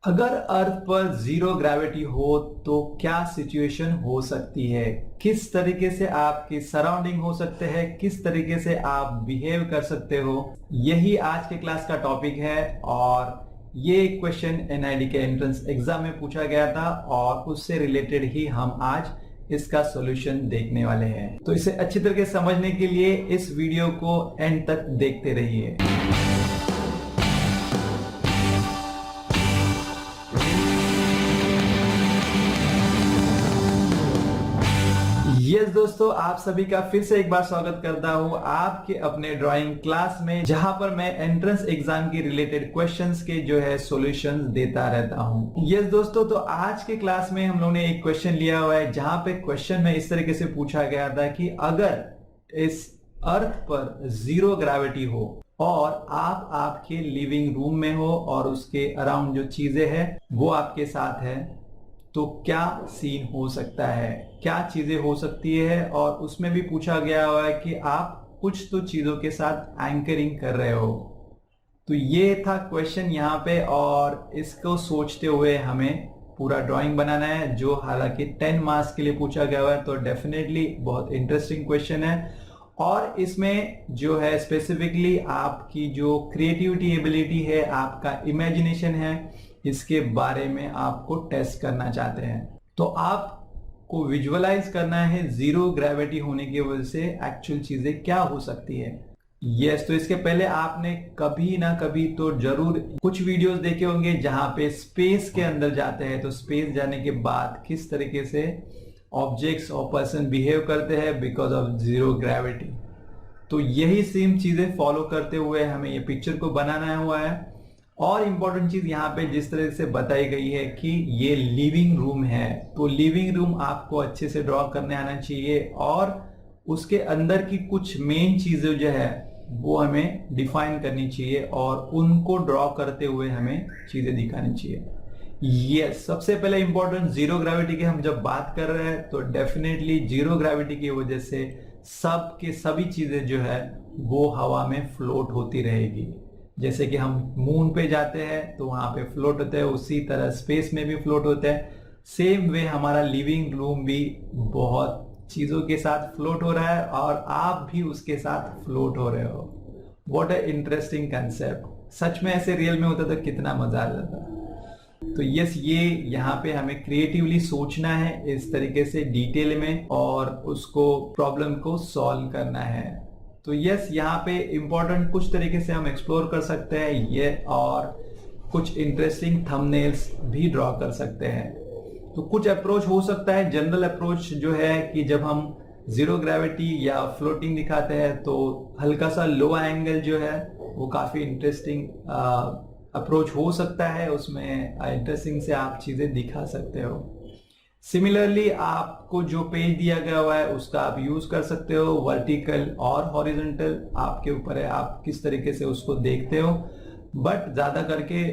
अगर अर्थ पर zero gravity हो तो क्या सिचुएशन हो सकती है, किस तरीके से आपकी सराउंडिंग हो सकते हैं, किस तरीके से आप बिहेव कर सकते हो, यही आज के क्लास का टॉपिक है। और ये क्वेश्चन एनआईडी के एंट्रेंस एग्जाम में पूछा गया था और उससे रिलेटेड ही हम आज इसका सॉल्यूशन देखने वाले हैं। तो इसे अच्छी तरीके से समझने के लिए इस वीडियो को एंड तक देखते रहिए। यस दोस्तों, आप सभी का फिर से एक बार स्वागत करता हूं आपके अपने ड्राइंग क्लास में, जहां पर मैं एंट्रेंस एग्जाम के रिलेटेड क्वेश्चंस के जो है सॉल्यूशंस देता रहता हूं। यस दोस्तों, तो आज के क्लास में हम लोगों ने एक क्वेश्चन लिया हुआ है जहां पे क्वेश्चन में इस तरीके से पूछा गया था कि अगर इस अर्थ पर जीरो ग्रेविटी हो और आप आपके लिविंग रूम में हो और उसके अराउंड जो चीजें हैं वो आपके साथ है, तो क्या सीन हो सकता है, क्या चीजें हो सकती है। और उसमें भी पूछा गया हुआ है कि आप कुछ तो चीजों के साथ एंकरिंग कर रहे हो। तो ये था क्वेश्चन यहाँ पे, और इसको सोचते हुए हमें पूरा ड्राइंग बनाना है, जो हालांकि 10 मार्क्स के लिए पूछा गया हुआ है। तो डेफिनेटली बहुत इंटरेस्टिंग क्वेश्चन है, और इसमें जो है स्पेसिफिकली आपकी जो क्रिएटिविटी एबिलिटी है, आपका इमेजिनेशन है, इसके बारे में आपको टेस्ट करना चाहते हैं। तो आपको विजुअलाइज करना है जीरो ग्रेविटी होने की वजह से एक्चुअल चीजें क्या हो सकती है। यस, तो इसके पहले आपने कभी ना कभी तो जरूर कुछ वीडियोस देखे होंगे जहां पे स्पेस के अंदर जाते हैं। तो स्पेस जाने के बाद किस तरीके से ऑब्जेक्ट्स और पर्सन बिहेव करते हैं बिकॉज ऑफ जीरो ग्रेविटी। तो यही सेम चीजें फॉलो करते हुए हमें ये पिक्चर को बनाना हुआ है। और इंपॉर्टेंट चीज यहाँ पे जिस तरह से बताई गई है कि ये लिविंग रूम है, तो लिविंग रूम आपको अच्छे से ड्रॉ करने आना चाहिए, और उसके अंदर की कुछ मेन चीजें जो है वो हमें डिफाइन करनी चाहिए, और उनको ड्रॉ करते हुए हमें चीजें दिखानी चाहिए। ये सबसे पहले इंपॉर्टेंट, जीरो ग्रेविटी की हम जब बात कर रहे हैं तो डेफिनेटली जीरो ग्रेविटी की वजह से सब के सभी चीजें जो है वो हवा में फ्लोट होती रहेगी। जैसे कि हम मून पे जाते हैं तो वहां पे फ्लोट होते हैं, उसी तरह स्पेस में भी फ्लोट होते हैं। सेम वे हमारा लिविंग रूम भी बहुत चीजों के साथ फ्लोट हो रहा है, और आप भी उसके साथ फ्लोट हो रहे हो। What a interesting concept. सच में ऐसे रियल में होता तो कितना मजा आ जाता। तो यस, ये यहाँ पे हमें क्रिएटिवली सोचना है इस तरीके से डिटेल में, और उसको प्रॉब्लम को सॉल्व करना है। तो यस, यहाँ पे इंपॉर्टेंट कुछ तरीके से हम एक्सप्लोर कर सकते हैं ये, और कुछ इंटरेस्टिंग थंबनेल्स भी ड्रॉ कर सकते हैं। तो कुछ अप्रोच हो सकता है। जनरल अप्रोच जो है कि जब हम जीरो ग्रेविटी या फ्लोटिंग दिखाते हैं तो हल्का सा लो एंगल जो है वो काफी इंटरेस्टिंग अप्रोच हो सकता है। उसमें इंटरेस्टिंग से आप चीजें दिखा सकते हो। सिमिलरली आपको जो पेज दिया गया हुआ है उसका आप यूज कर सकते हो, वर्टिकल और हॉरिजॉन्टल, आपके ऊपर है आप किस तरीके से उसको देखते हो। बट ज्यादा करके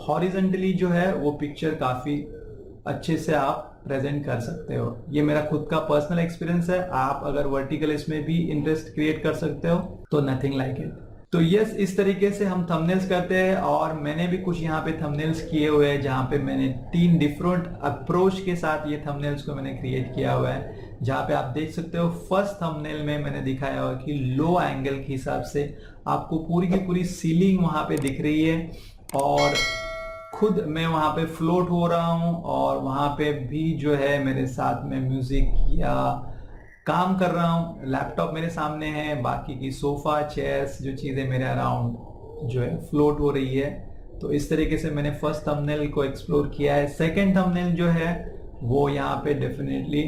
हॉरिजॉन्टली जो है वो पिक्चर काफी अच्छे से आप प्रेजेंट कर सकते हो। ये मेरा खुद का पर्सनल एक्सपीरियंस है। आप अगर वर्टिकल इसमें भी इंटरेस्ट क्रिएट कर सकते हो तो नथिंग लाइक इट। तो यस, इस तरीके से हम थंबनेल्स करते हैं, और मैंने भी कुछ यहाँ पे थंबनेल्स किए हुए हैं जहाँ पे मैंने 3 डिफरेंट अप्रोच के साथ ये थंबनेल्स को मैंने क्रिएट किया हुआ है। जहाँ पे आप देख सकते हो फर्स्ट थंबनेल में मैंने दिखाया हुआ कि लो एंगल के हिसाब से आपको पूरी की पूरी सीलिंग वहां पे दिख रही है, और खुद मैं वहां पे फ्लोट हो रहा हूँ, और वहां पे भी जो है मेरे साथ में म्यूजिक या काम कर रहा हूँ। लैपटॉप मेरे सामने है, बाकी की सोफा चेयर्स जो चीजें मेरे अराउंड जो है फ्लोट हो रही है। तो इस तरीके से मैंने फर्स्ट थंबनेल को एक्सप्लोर किया है। सेकंड थंबनेल जो है वो यहाँ पे डेफिनेटली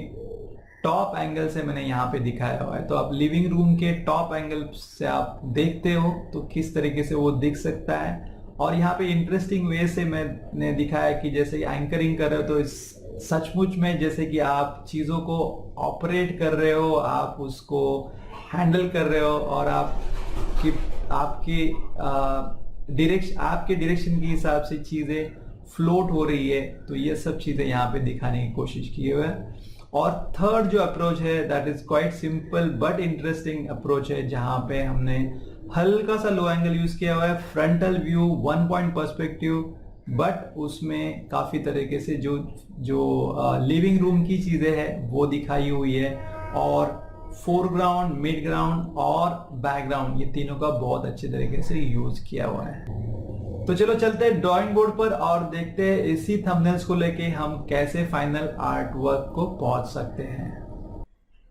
टॉप एंगल से मैंने यहाँ पे दिखाया हुआ है। तो आप लिविंग रूम के टॉप एंगल से आप देखते हो तो किस तरीके से वो दिख सकता है। और यहाँ पे इंटरेस्टिंग वे से मैंने दिखाया कि जैसे एंकरिंग कर रहे हो तो इस सचमुच में जैसे कि आप चीजों को ऑपरेट कर रहे हो, आप उसको हैंडल कर रहे हो, और आपके डायरेक्शन के हिसाब से चीजें फ्लोट हो रही है। तो ये सब चीजें यहाँ पे दिखाने की कोशिश की हुई है। और थर्ड जो अप्रोच है that is quite simple but interesting approach है, जहां पे हमने हल्का सा लो एंगल यूज किया हुआ है, frontal view, 1 point perspective, but उसमें काफ़ी तरीके से जो जो लिविंग रूम की चीज़ें हैं वो दिखाई हुई है, और फोरग्राउंड, मिड ग्राउंड और बैकग्राउंड, ये तीनों का बहुत अच्छे तरीके से यूज किया हुआ है। तो चलो चलते हैं ड्राइंग बोर्ड पर और देखते हैं इसी थंबनेल्स को लेके हम कैसे फाइनल आर्ट वर्क को पहुंच सकते हैं।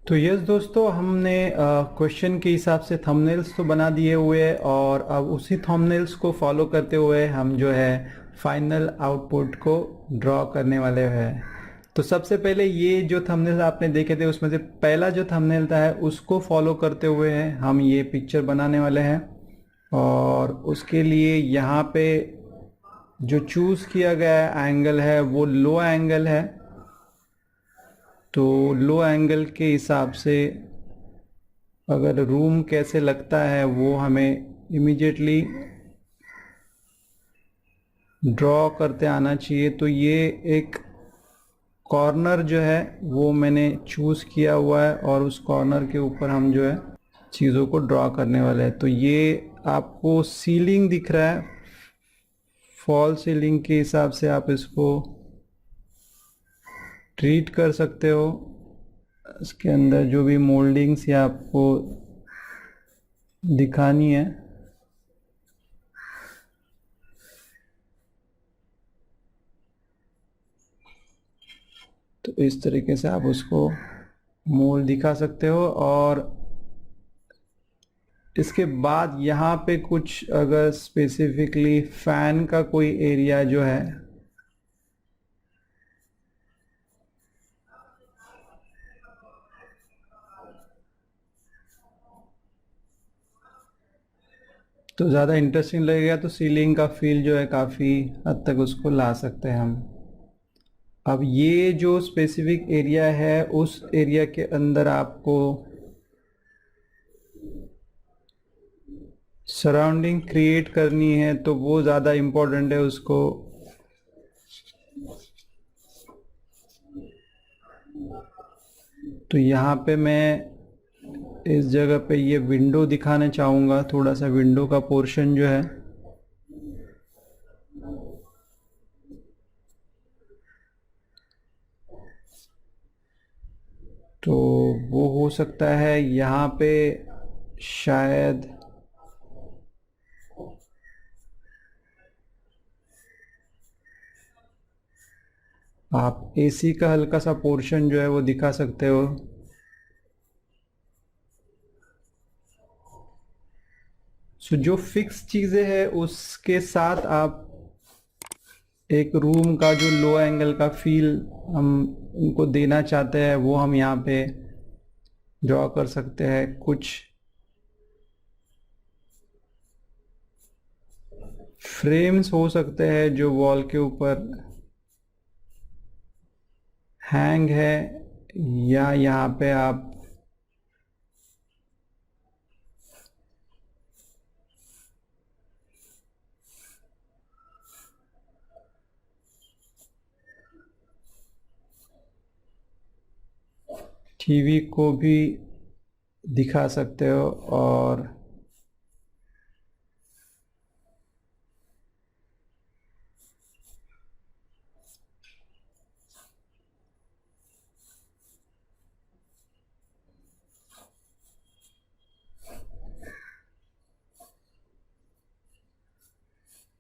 तो यस दोस्तों, हमने क्वेश्चन के हिसाब से थंबनेल्स तो बना दिए हुए हैं, और अब उसी थंबनेल्स को फॉलो करते हुए हम जो है फाइनल आउटपुट को ड्रॉ करने वाले हैं। तो सबसे पहले ये जो थंबनेल आपने देखे थे उसमें से पहला जो थंबनेल था है उसको फॉलो करते हुए हम ये पिक्चर बनाने वाले हैं, और उसके लिए यहाँ पे जो चूज़ किया गया एंगल है वो लो एंगल है। तो लो एंगल के हिसाब से अगर रूम कैसे लगता है वो हमें इमीडिएटली ड्रॉ करते आना चाहिए। तो ये एक कॉर्नर जो है वो मैंने चूज़ किया हुआ है, और उस कॉर्नर के ऊपर हम जो है चीज़ों को ड्रॉ करने वाले हैं। तो ये आपको सीलिंग दिख रहा है, फॉल सीलिंग के हिसाब से आप इसको ट्रीट कर सकते हो। इसके अंदर जो भी मोल्डिंग्स या आपको दिखानी है तो इस तरीके से आप उसको मोल्ड दिखा सकते हो। और इसके बाद यहाँ पे कुछ अगर स्पेसिफिकली फैन का कोई एरिया जो है तो ज़्यादा इंटरेस्टिंग लगेगा, तो सीलिंग का फील जो है काफ़ी हद तक उसको ला सकते हैं हम। अब ये जो स्पेसिफिक एरिया है उस एरिया के अंदर आपको सराउंडिंग क्रिएट करनी है, तो वो ज़्यादा इम्पोर्टेंट है। उसको तो यहाँ पे मैं इस जगह पे ये विंडो दिखाना चाहूँगा, थोड़ा सा विंडो का पोर्शन जो है तो वो हो सकता है यहाँ पे शायद आप एसी का हल्का सा पोर्शन जो है वो दिखा सकते हो। सो जो फिक्स चीज़ें हैं उसके साथ आप एक रूम का जो लो एंगल का फील हम उनको देना चाहते हैं वो हम यहाँ पे ड्रॉ कर सकते हैं। कुछ फ्रेम्स हो सकते हैं जो वॉल के ऊपर हैंग है, या यहाँ पे आप टीवी को भी दिखा सकते हो। और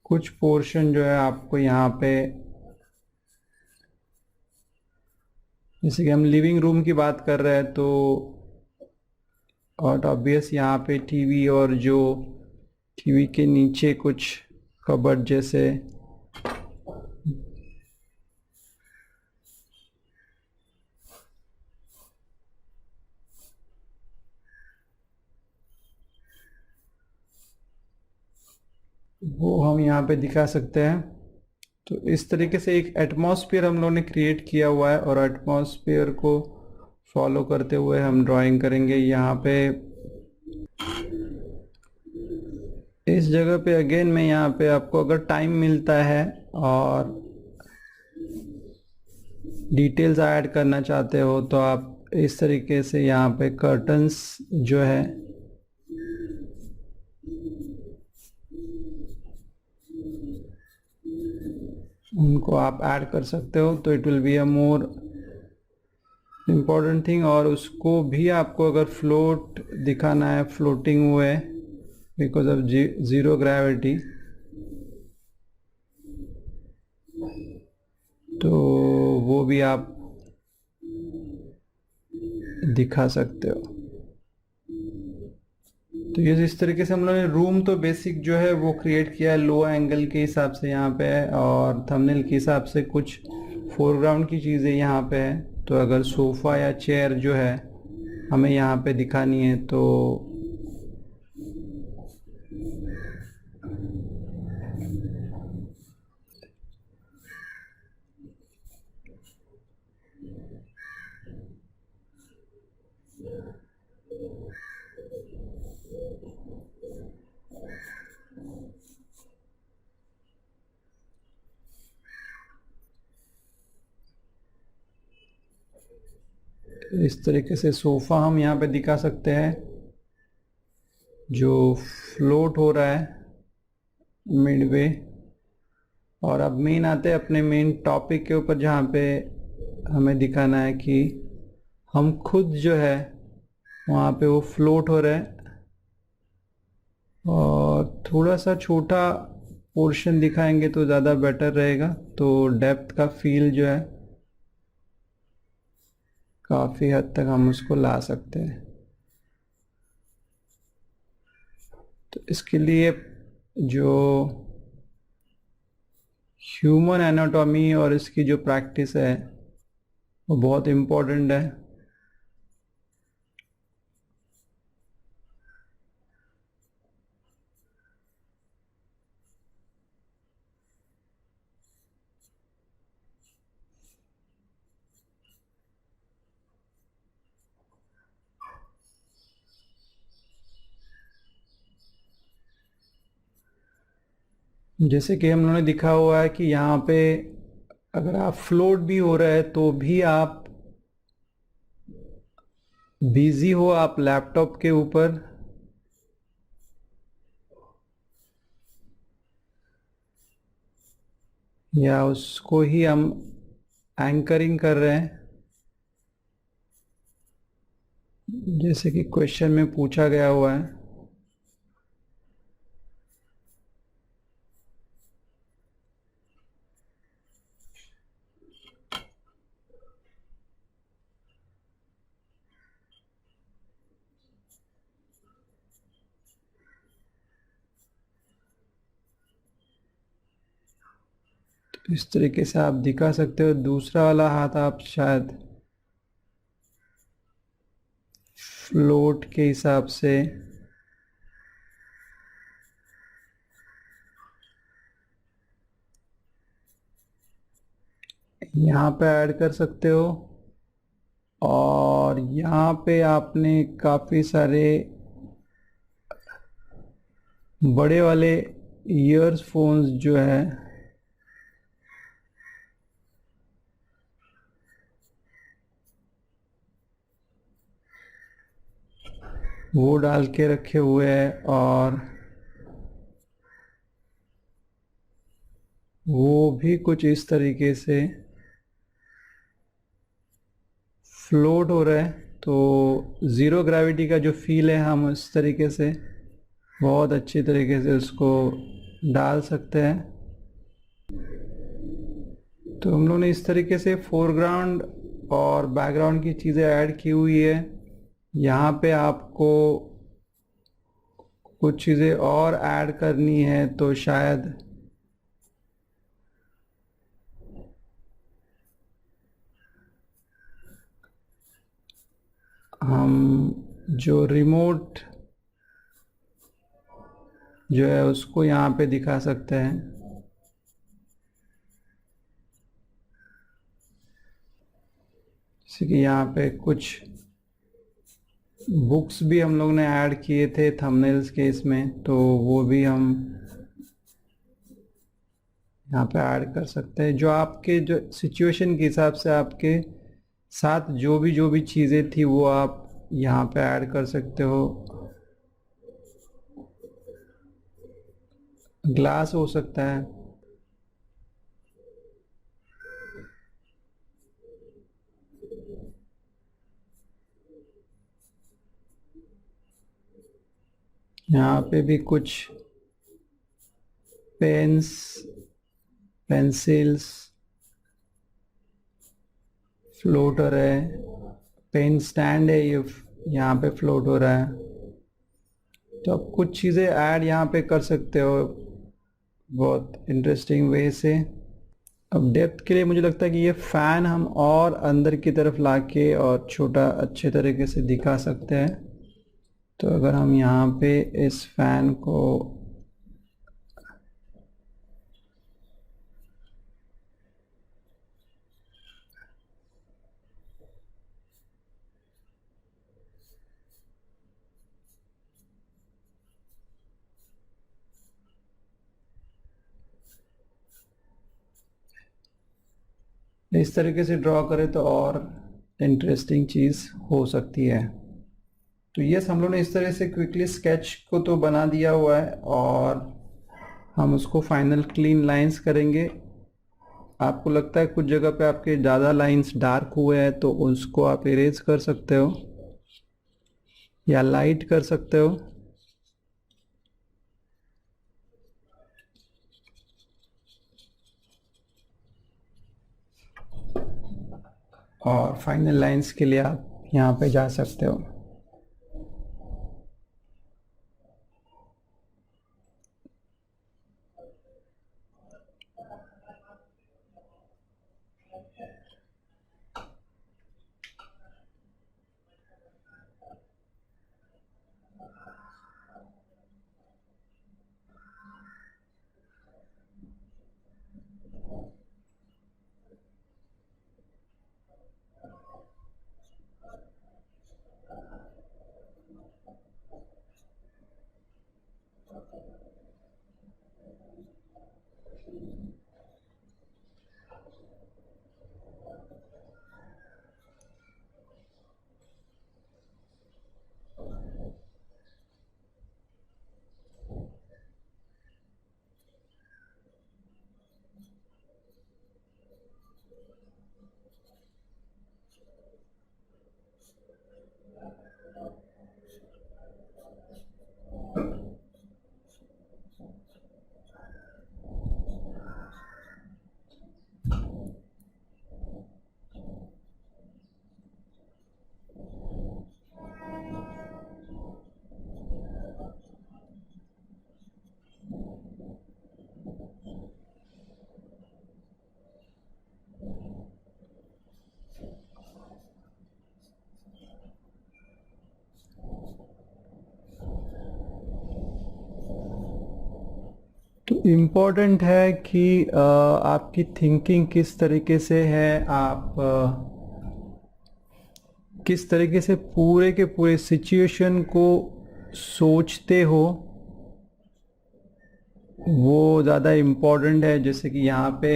कुछ पोर्शन जो है आपको यहाँ पे, जैसे कि हम लिविंग रूम की बात कर रहे हैं तो और ऑब्वियस यहाँ पे टीवी, और जो टीवी के नीचे कुछ कबर्ड जैसे वो हम यहाँ पे दिखा सकते हैं। तो इस तरीके से एक एटमॉस्फेयर हम लोगों ने क्रिएट किया हुआ है, और एटमॉस्फेयर को फॉलो करते हुए हम ड्राइंग करेंगे। यहाँ पे इस जगह पे अगेन मैं यहाँ पे आपको अगर टाइम मिलता है और डिटेल्स ऐड करना चाहते हो तो आप इस तरीके से यहाँ पे कर्टन्स जो है उनको आप ऐड कर सकते हो, तो it will be a more important thing. और उसको भी आपको अगर फ्लोट दिखाना है, फ्लोटिंग हुए बिकॉज ऑफ ज़ीरो ग्रेविटी, तो वो भी आप दिखा सकते हो। तो ये इस तरीके से हम लोगों ने रूम तो बेसिक जो है वो क्रिएट किया है लो एंगल के हिसाब से यहाँ पे है, और थंबनेल के हिसाब से कुछ फोरग्राउंड की चीज़ें यहाँ पे है। तो अगर सोफ़ा या चेयर जो है हमें यहाँ पे दिखानी है तो इस तरीके से सोफ़ा हम यहाँ पे दिखा सकते हैं जो फ्लोट हो रहा है मिडवे। और अब मेन आते हैं अपने मेन टॉपिक के ऊपर, जहाँ पे हमें दिखाना है कि हम खुद जो है वहाँ पे वो फ्लोट हो रहे हैं, और थोड़ा सा छोटा पोर्शन दिखाएंगे तो ज़्यादा बेटर रहेगा। तो डेप्थ का फील जो है काफ़ी हद तक हम उसको ला सकते हैं। तो इसके लिए जो ह्यूमन एनाटॉमी और इसकी जो प्रैक्टिस है वो बहुत इम्पोर्टेंट है। जैसे कि हम लोगों ने दिखा हुआ है कि यहाँ पे अगर आप फ्लोट भी हो रहे हैं तो भी आप बिजी हो, आप लैपटॉप के ऊपर या उसको ही हम एंकरिंग कर रहे हैं, जैसे कि क्वेश्चन में पूछा गया हुआ है। तो इस तरीके से आप दिखा सकते हो। दूसरा वाला हाथ आप शायद फ्लोट के हिसाब से यहाँ पे ऐड कर सकते हो। और यहाँ पे आपने काफ़ी सारे बड़े वाले ईयरफोन्स जो है वो डाल के रखे हुए हैं, और वो भी कुछ इस तरीके से फ्लोट हो रहा है। तो ज़ीरो ग्रेविटी का जो फील है हम इस तरीके से बहुत अच्छी तरीके से उसको डाल सकते हैं। तो हम लोगों ने इस तरीके से फोरग्राउंड और बैकग्राउंड की चीज़ें ऐड की हुई है। यहाँ पे आपको कुछ चीज़ें और ऐड करनी है तो शायद हम जो रिमोट जो है उसको यहाँ पे दिखा सकते हैं। जैसे कि यहाँ पे कुछ बुक्स भी हम लोग ने ऐड किए थे थंबनेल्स के इसमें, तो वो भी हम यहाँ पे ऐड कर सकते हैं। जो आपके जो सिचुएशन के हिसाब से आपके साथ जो भी चीज़ें थी वो आप यहाँ पे ऐड कर सकते हो। ग्लास हो सकता है, यहाँ पे भी कुछ पेन्स, पेंसिल्स, फ्लोटर है, पेन स्टैंड है, ये यहाँ पे फ्लोट हो रहा है। तो आप कुछ चीज़ें ऐड यहाँ पे कर सकते हो बहुत इंटरेस्टिंग वे से। अब डेप्थ के लिए मुझे लगता है कि ये फ़ैन हम और अंदर की तरफ लाके और छोटा अच्छे तरीके से दिखा सकते हैं। तो अगर हम यहाँ पे इस फैन को इस तरीके से ड्रॉ करें तो और इंटरेस्टिंग चीज़ हो सकती है। तो यस, हम लोग ने इस तरह से क्विकली स्केच को तो बना दिया हुआ है और हम उसको फाइनल क्लीन लाइंस करेंगे। आपको लगता है कुछ जगह पे आपके ज़्यादा लाइंस डार्क हुए हैं तो उसको आप इरेज कर सकते हो या लाइट कर सकते हो। और फाइनल लाइंस के लिए आप यहाँ पे जा सकते हो। तो इम्पोर्टेंट है कि आपकी थिंकिंग किस तरीके से है, आप किस तरीके से पूरे के पूरे सिचुएशन को सोचते हो, वो ज़्यादा इम्पोर्टेंट है। जैसे कि यहाँ पे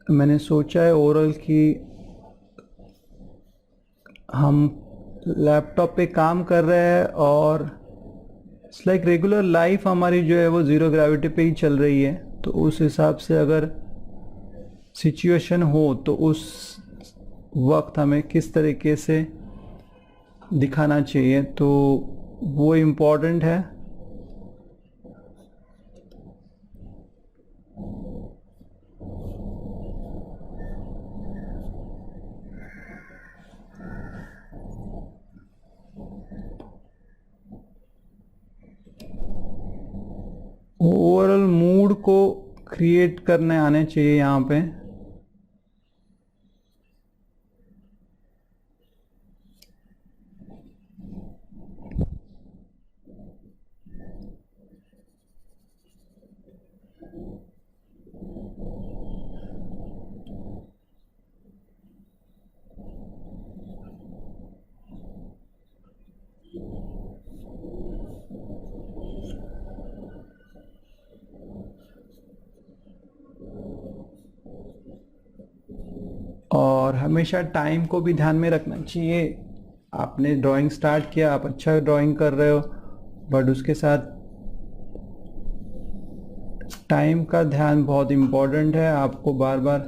मैंने सोचा है ओवरऑल कि हम लैपटॉप पे काम कर रहे हैं और इट्स लाइक रेगुलर लाइफ हमारी जो है वो ज़ीरो ग्रेविटी पे ही चल रही है। तो उस हिसाब से अगर सिचुएशन हो तो उस वक्त हमें किस तरीके से दिखाना चाहिए, तो वो इम्पोर्टेंट है। ओवरऑल मूड को क्रिएट करने आने चाहिए यहाँ पे। और हमेशा टाइम को भी ध्यान में रखना चाहिए। आपने ड्राइंग स्टार्ट किया, आप अच्छा ड्राइंग कर रहे हो, बट उसके साथ टाइम का ध्यान बहुत इम्पोर्टेंट है। आपको बार बार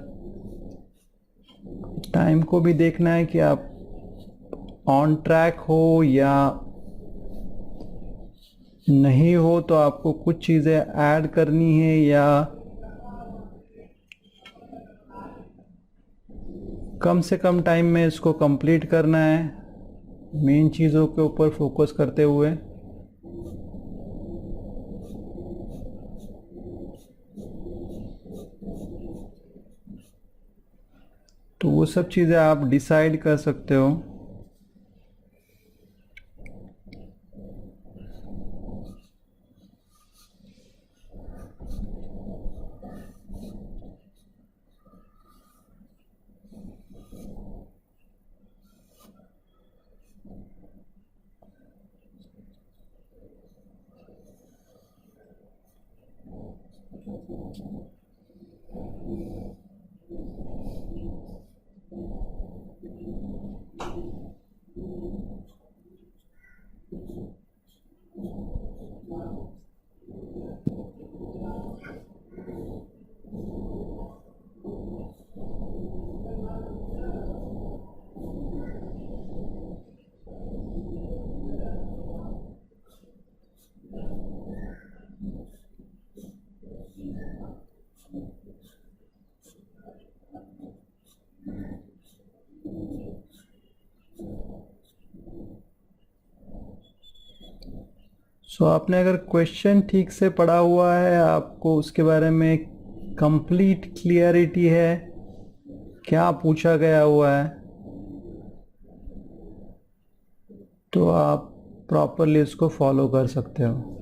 टाइम को भी देखना है कि आप ऑन ट्रैक हो या नहीं हो तो आपको कुछ चीज़ें ऐड करनी है या कम से कम टाइम में इसको कंप्लीट करना है, मेन चीज़ों के ऊपर फोकस करते हुए। तो वो सब चीज़ें आप डिसाइड कर सकते हो। सो आपने अगर क्वेश्चन ठीक से पढ़ा हुआ है, आपको उसके बारे में कंप्लीट क्लियरिटी है क्या पूछा गया हुआ है, तो आप प्रॉपरली उसको फॉलो कर सकते हो।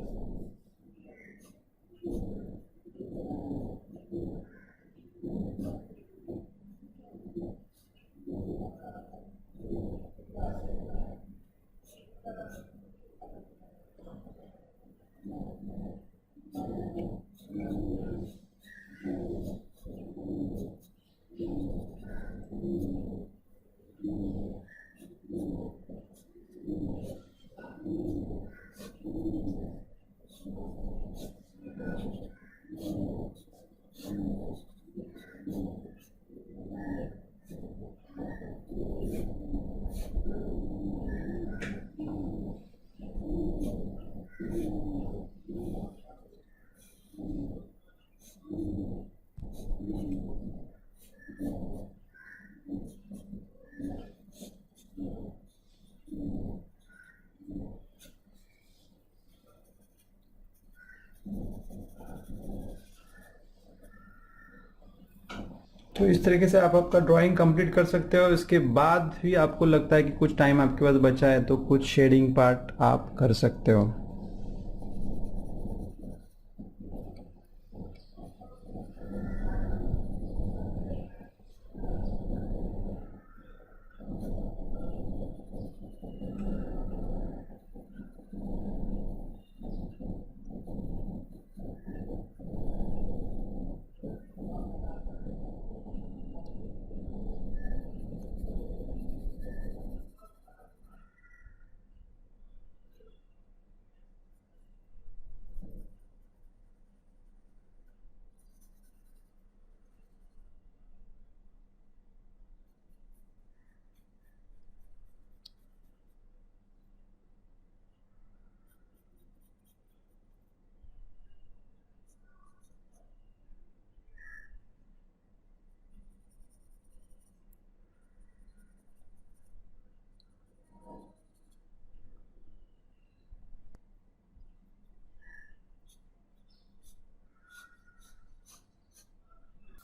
तो इस तरीके से आप आपका ड्राइंग कंप्लीट कर सकते हो। इसके बाद भी आपको लगता है कि कुछ टाइम आपके पास बचा है तो कुछ शेडिंग पार्ट आप कर सकते हो।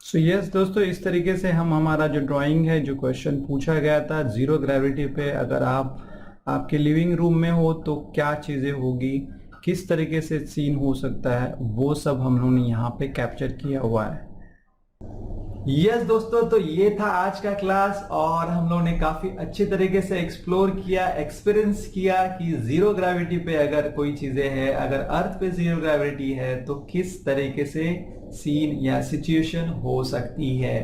तो यस दोस्तों, इस तरीके से हम हमारा जो ड्राइंग है, जो क्वेश्चन पूछा गया था जीरो ग्रेविटी पे, अगर आप आपके लिविंग रूम में हो तो क्या चीज़ें होगी, किस तरीके से सीन हो सकता है, वो सब हम लोगों ने यहाँ पे कैप्चर किया हुआ है। यस दोस्तों, तो ये था आज का क्लास और हम लोगों ने काफी अच्छे तरीके से एक्सप्लोर किया, एक्सपीरियंस किया कि जीरो ग्रेविटी पे अगर कोई चीजें है, अगर अर्थ पे जीरो ग्रेविटी है तो किस तरीके से सीन या सिचुएशन हो सकती है।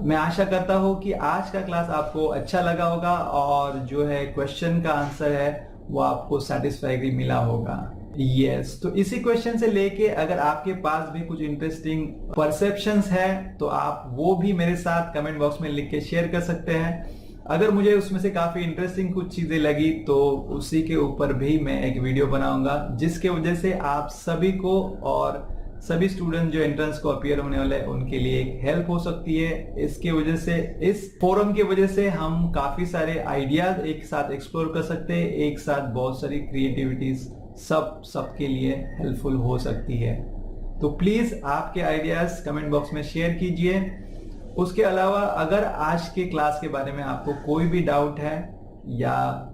मैं आशा करता हूं कि आज का क्लास आपको अच्छा लगा होगा और जो है क्वेश्चन का आंसर है वो आपको सेटिस्फैक्टरी मिला होगा। यस, तो इसी क्वेश्चन से लेके अगर आपके पास भी कुछ इंटरेस्टिंग परसेप्शंस है तो आप वो भी मेरे साथ कमेंट बॉक्स में लिख के शेयर कर सकते हैं। अगर मुझे उसमें से काफी इंटरेस्टिंग कुछ चीजें लगी तो उसी के ऊपर भी मैं एक वीडियो बनाऊंगा, जिसके वजह से आप सभी को और सभी स्टूडेंट जो एंट्रेंस को अपीयर होने वाले हैं उनके लिए एक हेल्प हो सकती है। इसके वजह से, इस फोरम की वजह से हम काफी सारे आइडियाज एक साथ एक्सप्लोर कर सकते हैं, एक साथ बहुत सारी क्रिएटिविटीज सबके लिए हेल्पफुल हो सकती है। तो प्लीज आपके आइडियाज कमेंट बॉक्स में शेयर कीजिए। उसके अलावा अगर आज के क्लास के बारे में आपको कोई भी डाउट है या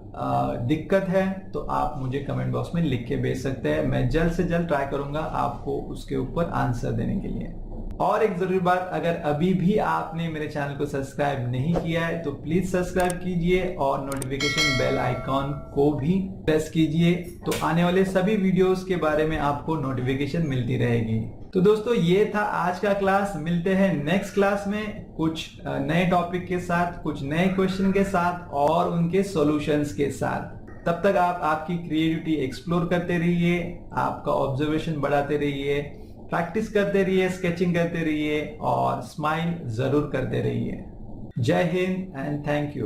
दिक्कत है तो आप मुझे कमेंट बॉक्स में लिख के भेज सकते हैं। मैं जल्द से जल्द ट्राई करूंगा आपको उसके ऊपर आंसर देने के लिए। और एक जरूरी बात, अगर अभी भी आपने मेरे चैनल को सब्सक्राइब नहीं किया है तो प्लीज सब्सक्राइब कीजिए और नोटिफिकेशन बेल आइकॉन को भी प्रेस कीजिए, तो आने वाले सभी वीडियोस के बारे में आपको नोटिफिकेशन मिलती रहेगी। तो दोस्तों ये था आज का क्लास। मिलते हैं नेक्स्ट क्लास में कुछ नए टॉपिक के साथ, कुछ नए क्वेश्चन के साथ और उनके सॉल्यूशंस के साथ। तब तक आप आपकी क्रिएटिविटी एक्सप्लोर करते रहिए, आपका ऑब्जर्वेशन बढ़ाते रहिए, प्रैक्टिस करते रहिए, स्केचिंग करते रहिए और स्माइल जरूर करते रहिए। जय हिंद एंड थैंक यू।